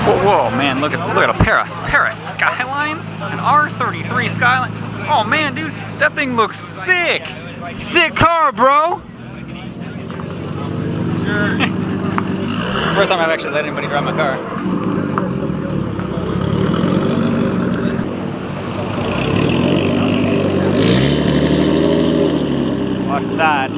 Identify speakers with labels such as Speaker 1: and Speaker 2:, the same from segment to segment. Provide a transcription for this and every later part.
Speaker 1: Whoa, man, look at a pair of skylines, an R33 SKYLINE. Oh man, dude, that thing looks sick. Sick car, bro. Sure. It's the first time I've actually let anybody drive my car. Watch the side.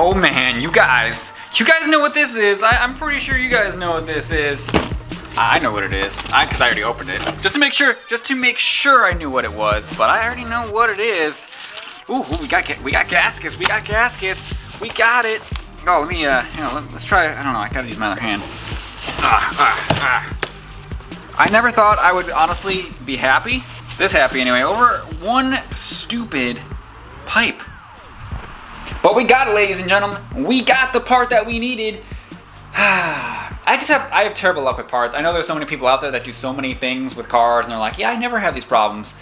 Speaker 1: Oh man, you guys know what this is. I'm pretty sure you guys know what this is. I know what it is, because I already opened it. Just to make sure I knew what it was, but I already know what it is. Ooh, we got gaskets, we got it. Oh, let me, let's try, I don't know, I gotta use my other hand. I never thought I would honestly be happy, this happy anyway, over one stupid pipe. But we got it, ladies and gentlemen. We got the part that we needed. I have terrible luck with parts. I know there's so many people out there that do so many things with cars and they're like, yeah, I never have these problems.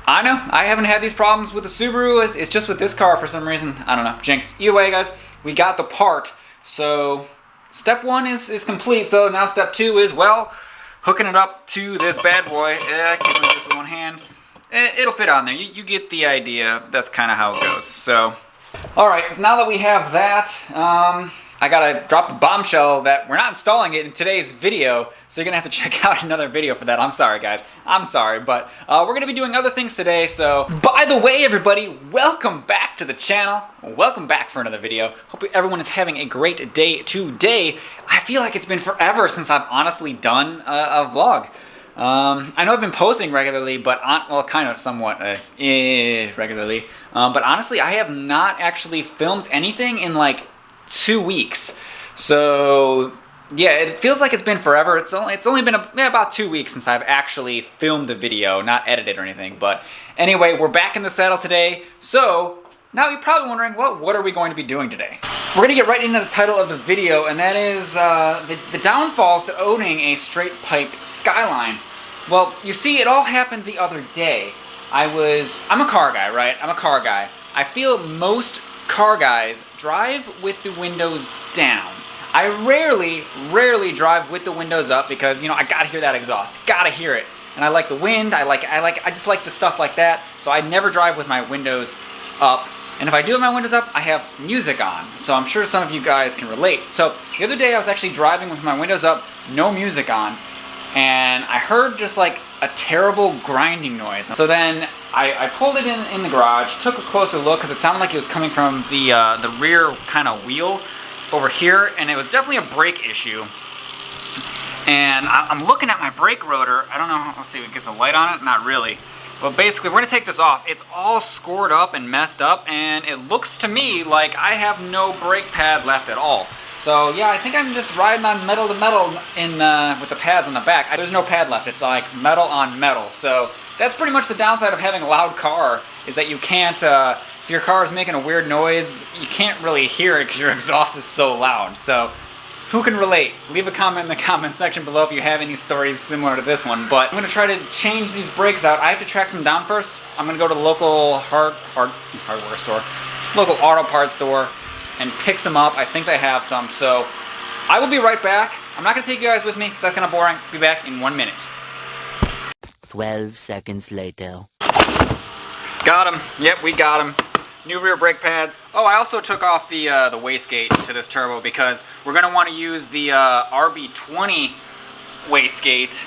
Speaker 1: I know, I haven't had these problems with the Subaru. It's just with this car for some reason. I don't know, jinx. Either way, guys, we got the part. So step one is complete. So now step two is, well, hooking it up to this bad boy. I can do this with one hand. It'll fit on there. You get the idea. That's kind of how it goes. So. Alright, now that we have that, I gotta drop the bombshell that we're not installing it in today's video, so you're gonna have to check out another video for that. I'm sorry, guys. I'm sorry, but we're gonna be doing other things today, so... By the way, everybody, welcome back to the channel. Welcome back for another video. Hope everyone is having a great day today. I feel like it's been forever since I've honestly done a vlog. I know I've been posting regularly, but well, kind of somewhat regularly. But honestly, I have not actually filmed anything in like 2 weeks. So yeah, it feels like it's been forever. It's only been about 2 weeks since I've actually filmed a video, not edited or anything. But anyway, we're back in the saddle today. So now you're probably wondering, what are we going to be doing today? We're gonna get right into the title of the video, and that is the downfalls to owning a straight pipe Skyline. Well, you see, it all happened the other day. I'm a car guy, right? I'm a car guy. I feel most car guys drive with the windows down. I rarely drive with the windows up because, you know, I gotta hear that exhaust. Gotta hear it. And I like the wind, I just like the stuff like that. So I never drive with my windows up. And if I do have my windows up, I have music on. So I'm sure some of you guys can relate. So the other day I was actually driving with my windows up, no music on. And I heard just like a terrible grinding noise. So then I pulled it in the garage, took a closer look because it sounded like it was coming from the rear kind of wheel over here, and it was definitely a brake issue. And I'm looking at my brake rotor. I don't know, let's see if it gets a light on it. Not really. But basically, we're gonna take this off. It's all scored up and messed up, and it looks to me like I have no brake pad left at all. So yeah, I think I'm just riding on metal to metal with the pads on the back. There's no pad left. It's like metal on metal. So that's pretty much the downside of having a loud car, is that you can't, if your car is making a weird noise, you can't really hear it because your exhaust is so loud. So who can relate? Leave a comment in the comment section below if you have any stories similar to this one. But I'm gonna try to change these brakes out. I have to track some down first. I'm gonna go to the local hardware store, local auto parts store, and pick some up. I think they have some, so I will be right back. I'm not gonna take you guys with me because that's kind of boring. Be back in 1 minute.
Speaker 2: 12 seconds later.
Speaker 1: Got him. Yep, we got him. New rear brake pads. Oh, I also took off the wastegate to this turbo because we're gonna want to use the RB20 wastegate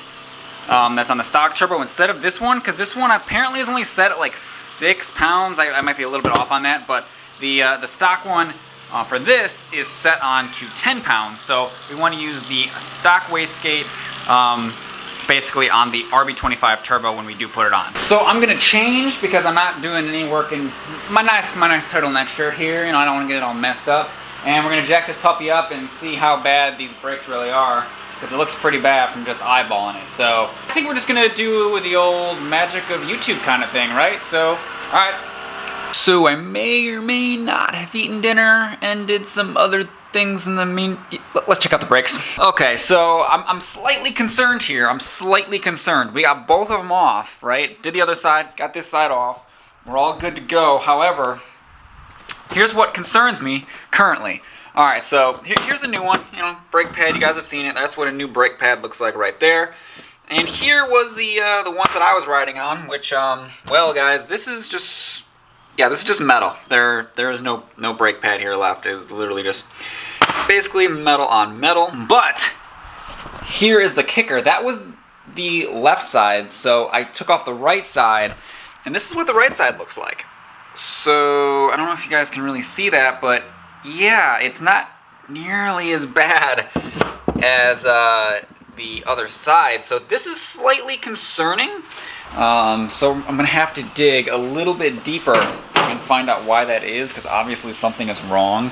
Speaker 1: that's on the stock turbo instead of this one, because this one apparently is only set at like 6 pounds. I might be a little bit off on that, but the stock one for this is set on to 10 pounds. So we want to use the stock wastegate basically on the RB25 turbo when we do put it on. So I'm gonna change because I'm not doing any work in my nice turtleneck shirt here. You know, I don't want to get it all messed up. And we're gonna jack this puppy up and see how bad these brakes really are, because it looks pretty bad from just eyeballing it. So I think we're just gonna do it with the old magic of YouTube kind of thing, right? So, all right. So I may or may not have eaten dinner and did some other things in the let's check out the brakes. Okay, so I'm slightly concerned here. I'm slightly concerned. We got both of them off, right? Did the other side, got this side off. We're all good to go. However, here's what concerns me currently. All right, so here's a new one. You know, brake pad. You guys have seen it. That's what a new brake pad looks like right there. And here was the ones that I was riding on, which well, guys, this is just. Yeah, this is just metal. There is no brake pad here left. It's literally just basically metal on metal. But here is the kicker. That was the left side, so I took off the right side, and this is what the right side looks like. So I don't know if you guys can really see that, but yeah, it's not nearly as bad as the other side. So this is slightly concerning. So I'm gonna have to dig a little bit deeper and find out why that is, because obviously something is wrong.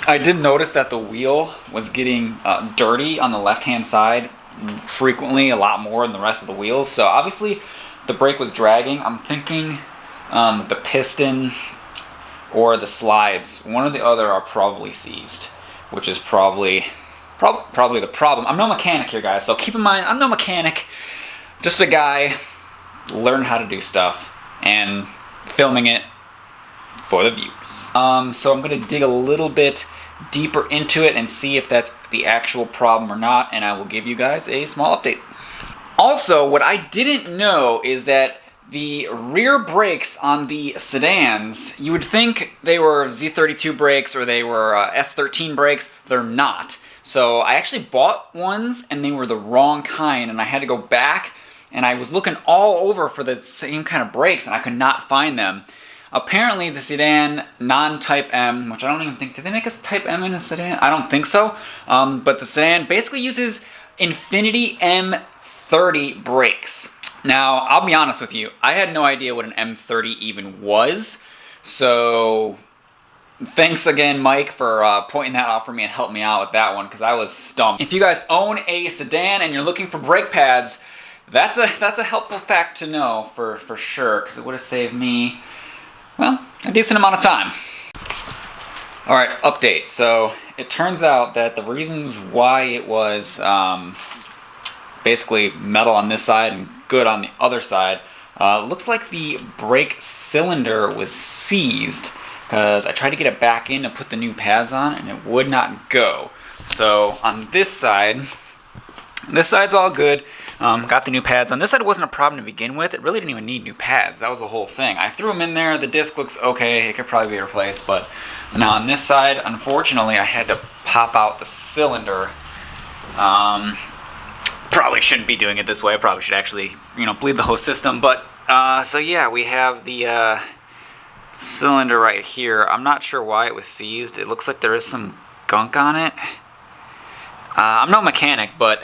Speaker 1: I did notice that the wheel was getting dirty on the left-hand side frequently, a lot more than the rest of the wheels. So obviously the brake was dragging. I'm thinking the piston or the slides, one or the other, are probably seized, which is probably the problem. I'm no mechanic here, guys, so keep in mind, I'm no mechanic, just a guy learn how to do stuff and filming it for the viewers. So I'm gonna dig a little bit deeper into it and see if that's the actual problem or not, and I will give you guys a small update. Also, what I didn't know is that the rear brakes on the sedans, you would think they were Z32 brakes or they were S13 brakes. They're not. So I actually bought ones and they were the wrong kind, and I had to go back and I was looking all over for the same kind of brakes and I could not find them. Apparently the sedan non-Type M, which I don't even think, did they make a Type M in a sedan? I don't think so. But the sedan basically uses Infinity M30 brakes. Now, I'll be honest with you, I had no idea what an M30 even was. So thanks again, Mike, for pointing that out for me and helping me out with that one, because I was stumped. If you guys own a sedan and you're looking for brake pads, that's a helpful fact to know for sure, because it would have saved me, well, a decent amount of time. All right, update. So it turns out that the reasons why it was basically metal on this side and good on the other side, looks like the brake cylinder was seized, because I tried to get it back in to put the new pads on and it would not go. So on this side's all good. Got the new pads on. This side wasn't a problem to begin with. It really didn't even need new pads. That was the whole thing. I threw them in there. The disc looks okay. It could probably be replaced. But now on this side, unfortunately, I had to pop out the cylinder. Probably shouldn't be doing it this way. I probably should actually, bleed the whole system. But so yeah, we have the cylinder right here. I'm not sure why it was seized. It looks like there is some gunk on it. I'm no mechanic, but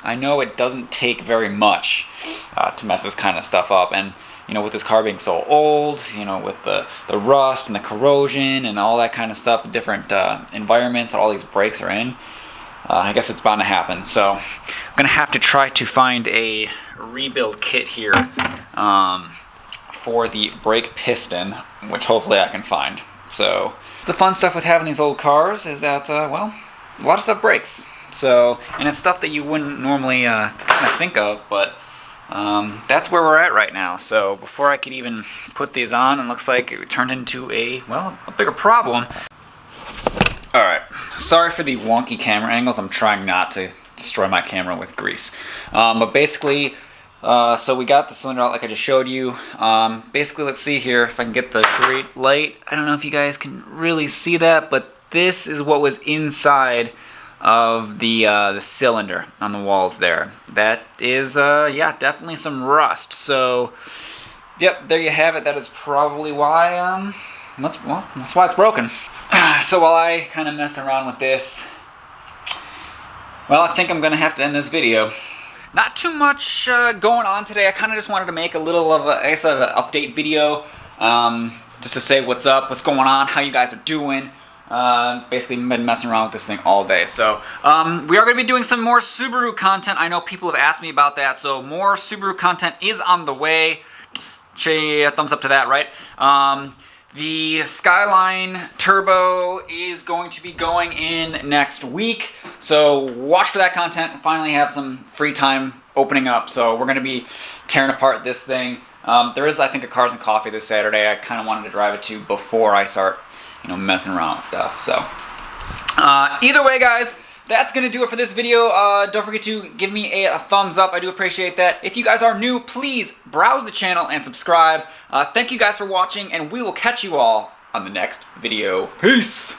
Speaker 1: I know it doesn't take very much to mess this kind of stuff up. And with this car being so old, with the rust and the corrosion and all that kind of stuff, the different environments that all these brakes are in, I guess it's bound to happen. So I'm gonna have to try to find a rebuild kit here for the brake piston, which hopefully I can find. So it's the fun stuff with having these old cars, is that well, a lot of stuff breaks. So, and it's stuff that you wouldn't normally kind of think of, but that's where we're at right now. So before I could even put these on, it looks like it turned into a bigger problem. All right, sorry for the wonky camera angles. I'm trying not to destroy my camera with grease. But basically, so we got the cylinder out like I just showed you. Basically, let's see here if I can get the great light. I don't know if you guys can really see that, but this is what was inside of the cylinder on the walls there. That is, yeah, definitely some rust. So, yep, there you have it. That is probably why, that's why it's broken. So while I kind of mess around with this, well, I think I'm gonna have to end this video. Not too much going on today. I kind of just wanted to make a little of a, I guess, an update video, just to say what's up, what's going on, how you guys are doing. Basically been messing around with this thing all day. So we are going to be doing some more Subaru content. I know people have asked me about that, so more Subaru content is on the way. Say a thumbs up to that, right? The Skyline Turbo is going to be going in next week, so watch for that content. Finally have some free time opening up, so we're going to be tearing apart this thing. There is, I think, a Cars and Coffee this Saturday. I kind of wanted to drive it to before I start, you know, messing around with stuff. So either way, guys, that's going to do it for this video. Don't forget to give me a thumbs up. I do appreciate that. If you guys are new, please browse the channel and subscribe. Thank you guys for watching, and we will catch you all on the next video. Peace!